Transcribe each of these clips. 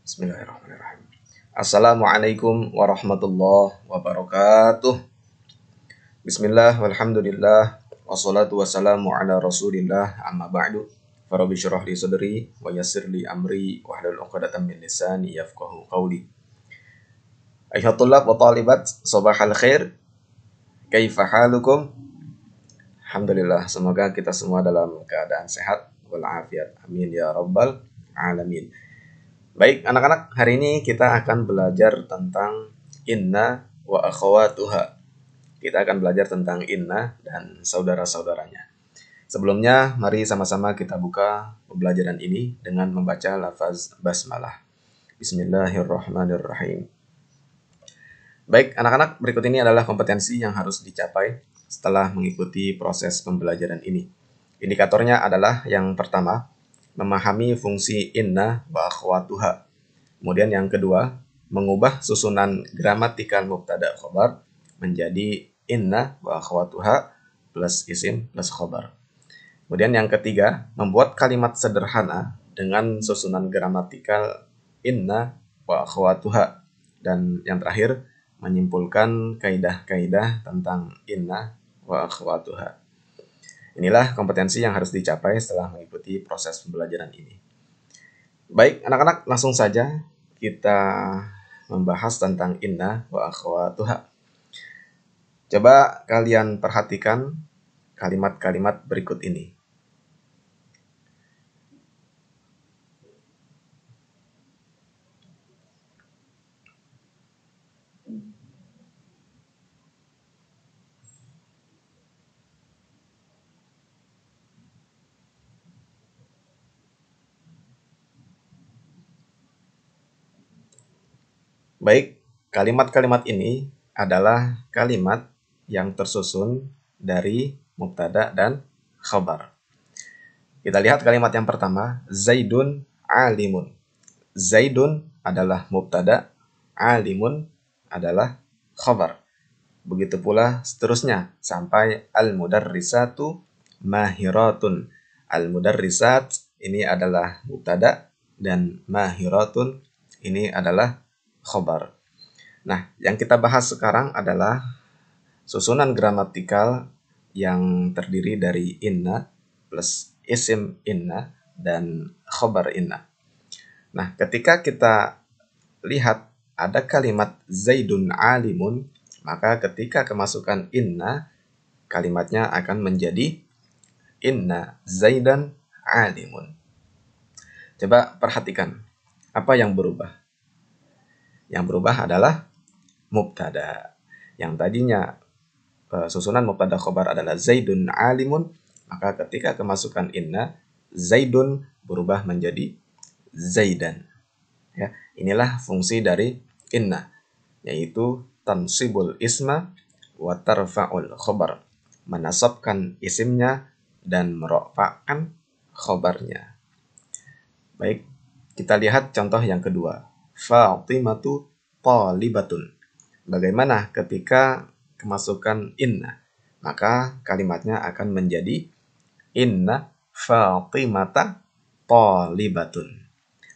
Bismillahirrahmanirrahim. Assalamualaikum warahmatullahi wabarakatuh. Bismillah walhamdulillah wassalatu wassalamu ala rasulillah amma ba'du. Farabbi syurah li sadri wa yassir li amri wahlul 'uqdatam min lisani yafqahu qawli. Ayyuhat tullab wa talibat, sabahal khair. Kaifa halukum? Alhamdulillah, semoga kita semua dalam keadaan sehat walafiat. Amin ya rabbal alamin. Baik, anak-anak, hari ini kita akan belajar tentang inna wa akhawatuha. Kita akan belajar tentang inna dan saudara-saudaranya. Sebelumnya, mari sama-sama kita buka pembelajaran ini dengan membaca lafaz basmalah. Bismillahirrahmanirrahim. Baik, anak-anak, berikut ini adalah kompetensi yang harus dicapai setelah mengikuti proses pembelajaran ini. Indikatornya adalah yang pertama, memahami fungsi inna wa akhwatuha. Kemudian yang kedua, mengubah susunan gramatikal mubtada khobar menjadi inna wa akhwatuha plus isim plus khobar. Kemudian yang ketiga, membuat kalimat sederhana dengan susunan gramatikal inna wa akhwatuha. Dan yang terakhir, menyimpulkan kaidah-kaidah tentang inna wa akhwatuha. Inilah kompetensi yang harus dicapai setelah mengikuti proses pembelajaran ini. Baik, anak-anak, langsung saja kita membahas tentang inna wa akhwatuha. Coba kalian perhatikan kalimat-kalimat berikut ini. Baik, kalimat-kalimat ini adalah kalimat yang tersusun dari mubtada dan khabar. Kita lihat kalimat yang pertama, Zaidun alimun. Zaidun adalah mubtada, alimun adalah khabar. Begitu pula seterusnya sampai al-mudarrisatu mahiratun. Al-mudarrisat ini adalah mubtada dan mahiratun ini adalah khobar. Nah, yang kita bahas sekarang adalah susunan gramatikal yang terdiri dari inna plus isim inna dan khobar inna. Nah, ketika kita lihat ada kalimat Zaidun alimun, maka ketika kemasukan inna, kalimatnya akan menjadi inna Zaidan alimun. Coba perhatikan, apa yang berubah? Yang berubah adalah mubtada. Yang tadinya susunan mubtada khobar adalah Zaidun alimun, maka ketika kemasukan inna, Zaidun berubah menjadi Zaidan. Ya, inilah fungsi dari inna, yaitu tansibul isma wa tarfa'ul khobar, menasabkan isimnya dan merofakkan khobarnya. Baik, kita lihat contoh yang kedua. Fatimatu talibatun. Bagaimana ketika kemasukan inna? Maka kalimatnya akan menjadi inna Fatimata talibatun.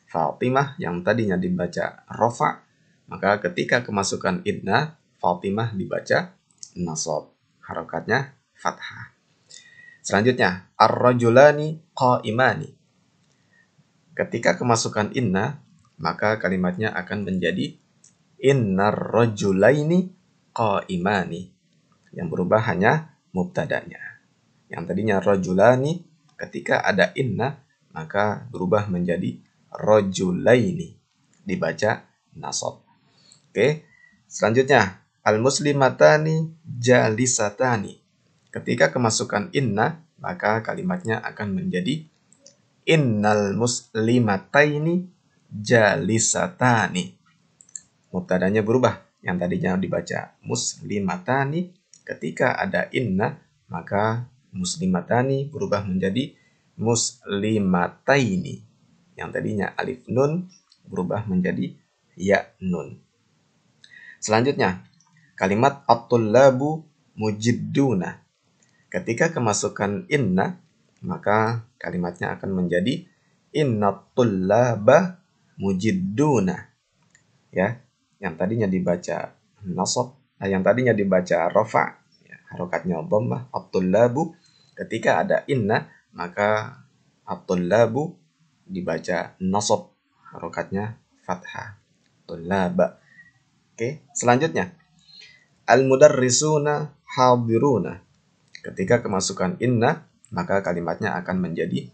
Fatimah yang tadinya dibaca rofa, maka ketika kemasukan inna, Fatimah dibaca nasab. Harokatnya fathah. Selanjutnya, ar-rajulani qa'imani. Ketika kemasukan inna, maka kalimatnya akan menjadi innar rajulaini qa'imani. Yang berubah hanya mubtadanya. Yang tadinya rajulani, ketika ada inna, maka berubah menjadi rajulaini, dibaca nasab. Oke, selanjutnya al-muslimatani jalisatani. Ketika kemasukan inna, maka kalimatnya akan menjadi innal muslimataini jalisatani. Mubtadanya berubah. Yang tadinya dibaca muslimatani, ketika ada inna, maka muslimatani berubah menjadi muslimataini. Yang tadinya alif nun berubah menjadi ya nun. Selanjutnya, kalimat at-tullabu mujidduna. Ketika kemasukan inna, maka kalimatnya akan menjadi innat tullaba mujidduna. Ya, yang tadinya dibaca nasab, yang tadinya dibaca rafa, ya, harokatnya dhammah, at-tullabu. Ketika ada inna, maka at-tullabu dibaca nasab, harokatnya fathah, tullaba. Oke, selanjutnya al-mudarrisuna hadiruna. Ketika kemasukan inna, maka kalimatnya akan menjadi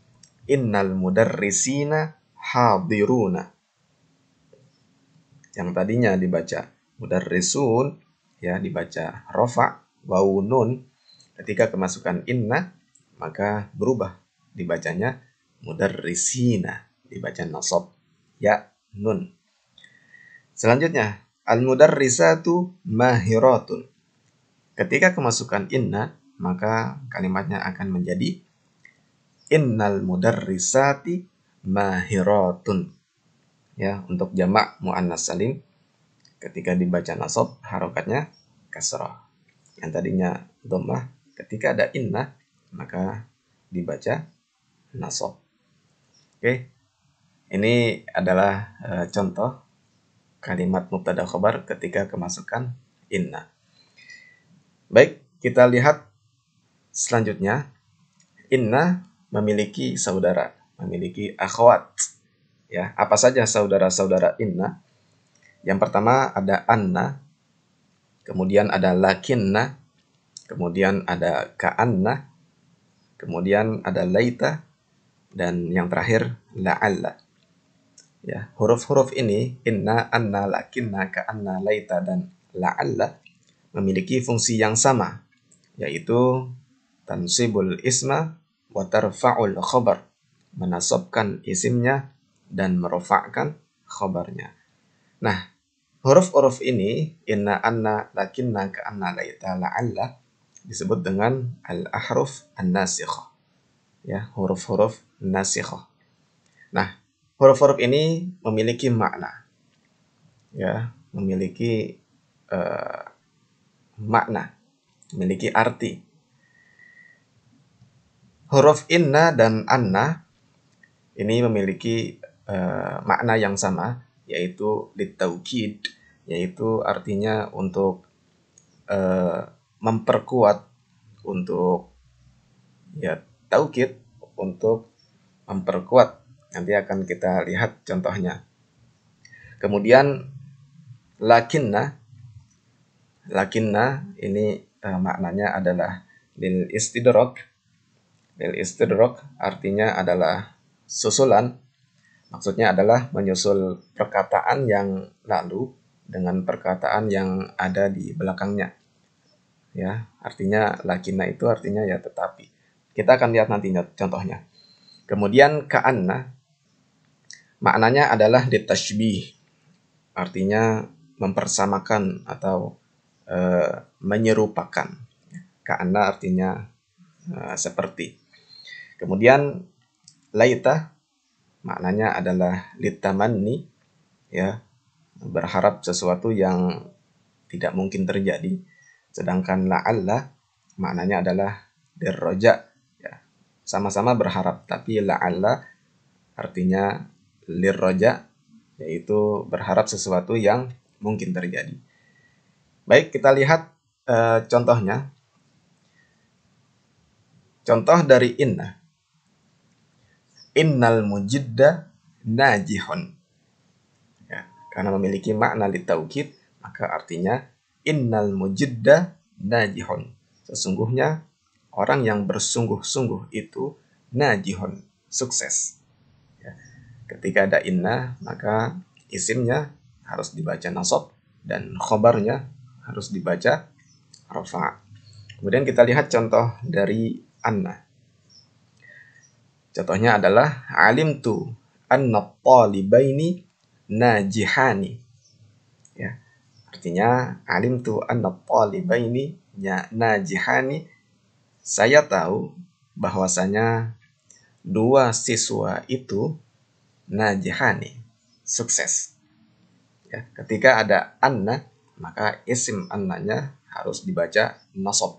innal mudarrisina hadiruna. Yang tadinya dibaca mudarrisun, ya, dibaca rafa, wawu nun. Ketika kemasukan inna, maka berubah dibacanya mudarrisina, dibaca nasab, ya, nun. Selanjutnya al-mudarrisatu mahiratun. Ketika kemasukan inna, maka kalimatnya akan menjadi innal mudarrisati mahiratun. Ya, untuk jamak muannas salim ketika dibaca nasab harokatnya kasrah. Yang tadinya dhammah, ketika ada inna maka dibaca nasab. Oke. Ini adalah contoh kalimat mubtada khobar ketika kemasukan inna. Baik, kita lihat selanjutnya. Inna memiliki saudara, memiliki akhwat. Ya, apa saja saudara-saudara inna? Yang pertama ada anna, kemudian ada lakinna, kemudian ada ka'anna, kemudian ada laita, dan yang terakhir la'alla. Ya, huruf-huruf ini inna, anna, lakinna, ka'anna, laita, dan la'alla memiliki fungsi yang sama, yaitu tansibul isma wa tarfa'ul khabar, menasabkan isimnya dan merofakkan khabarnya. Nah, huruf-huruf ini inna, anna, lakinna, ka'anna, laita, la'alla disebut dengan al-ahruf an-nasikhah. Ya, huruf-huruf nasikhah. Nah, huruf-huruf ini memiliki makna. Ya, memiliki makna, memiliki arti. Huruf inna dan anna ini memiliki makna yang sama, yaitu litaukid, yaitu artinya untuk memperkuat, untuk, ya, taukid, untuk memperkuat. Nanti akan kita lihat contohnya. Kemudian lakinna ini maknanya adalah lil istidrak. Lil istidrak artinya adalah susulan. Maksudnya adalah menyusul perkataan yang lalu dengan perkataan yang ada di belakangnya. Ya, artinya lakinna itu artinya ya tetapi. Kita akan lihat nantinya contohnya. Kemudian ka'anna maknanya adalah ditashbih. Artinya mempersamakan atau menyerupakan. Ka'anna artinya seperti. Kemudian laita maknanya adalah litamanni, ya, berharap sesuatu yang tidak mungkin terjadi. Sedangkan la'alla maknanya adalah dirroja, ya, sama-sama berharap, tapi la'alla artinya lirroja, yaitu berharap sesuatu yang mungkin terjadi. Baik, kita lihat contohnya. Contoh dari inna. Innal mujidda najihun. Ya, karena memiliki makna litaukid, maka artinya innal mujidda najihun. Sesungguhnya orang yang bersungguh-sungguh itu najihun, sukses. Ya, ketika ada inna, maka isimnya harus dibaca nasab dan khobarnya harus dibaca rafa. Kemudian kita lihat contoh dari anna. Contohnya adalah alimtu anna talibaini najihani. Ya, artinya alimtu anna talibaini najihani. Saya tahu bahwasanya dua siswa itu najihani, sukses. Ya, ketika ada anna, maka isim annanya harus dibaca nasab.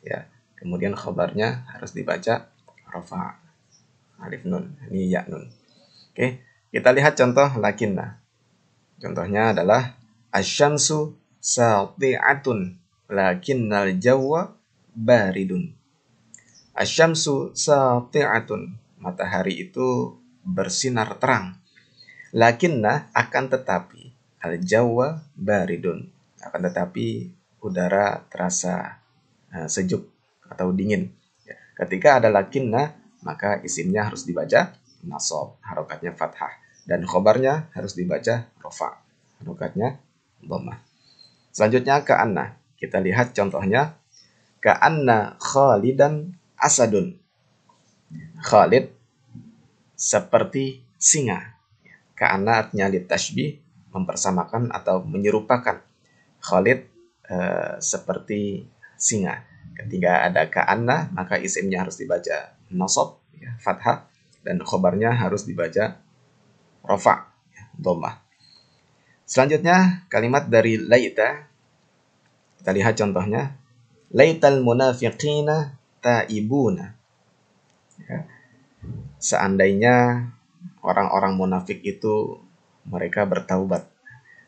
Ya, kemudian khabarnya harus dibaca rafa, alif nun, ini ya nun. Oke, Kita lihat contoh lakinna. Contohnya adalah asyamsu sati'atun lakinnal jawwa baridun. Asyamsu sati'atun, matahari itu bersinar terang. Lakinna, akan tetapi, al jawwa baridun, akan tetapi udara terasa sejuk atau dingin. Ketika ada lakinna, maka isimnya harus dibaca nasab, harokatnya fathah, dan khobarnya harus dibaca rofa, harokatnya dhammah. Selanjutnya ka'anna. Kita lihat contohnya. Ka'anna Khalidan asadun. Khalid seperti singa. Ka'anna artinya litashbih, mempersamakan atau menyerupakan. Khalid seperti singa. Ketika ada ka'anna, maka isimnya harus dibaca nasab, ya, fathah, dan khobarnya harus dibaca rofa, ya, dhammah. Selanjutnya kalimat dari laita. Kita lihat contohnya. Laital munafiqina taibuna. Ya. Seandainya orang-orang munafik itu mereka bertaubat.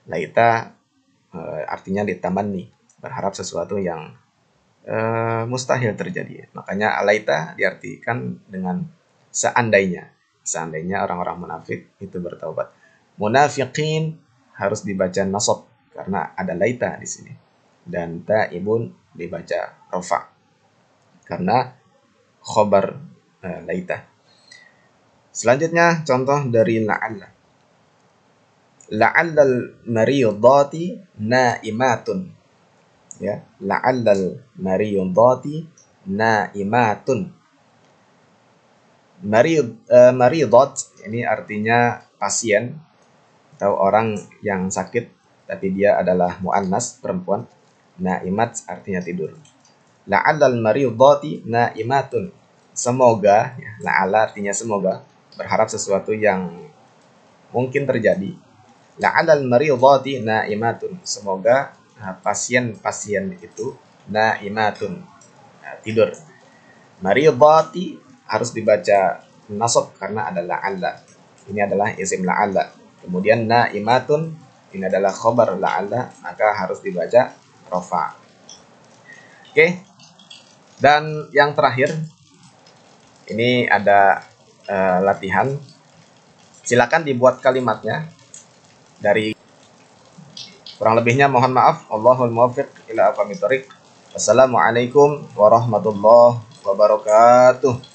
Laita artinya ditamanni, berharap sesuatu yang mustahil terjadi. Makanya alaita diartikan dengan seandainya. Seandainya orang-orang munafik itu bertaubat. Munafiqin harus dibaca nasab karena ada laita di sini. Dan taibun dibaca rofa karena khobar laita. Selanjutnya contoh dari la'alla. La'allal mariyudati na'imatun. Ya, la'allal mariyudati na'imatun. Maridat ini artinya pasien atau orang yang sakit, tapi dia adalah muannas, perempuan. Na'imat artinya tidur. La'allal mariyudati na'imatun. Semoga, ya, la'alla artinya semoga, berharap sesuatu yang mungkin terjadi. La'allal mariyudati na'imatun. Semoga pasien-pasien itu na'imatun, tidur. Mariyudati harus dibaca nasab karena ada la'alla. Ini adalah isim la'alla. Kemudian na'imatun, ini adalah khobar la'alla, maka harus dibaca rofa. Oke. Dan yang terakhir, ini ada latihan. Silakan dibuat kalimatnya dari, kurang lebihnya mohon maaf. Wallahul muwaffiq ila aqwamit thoriq. Wassalamualaikum warahmatullahi wabarakatuh.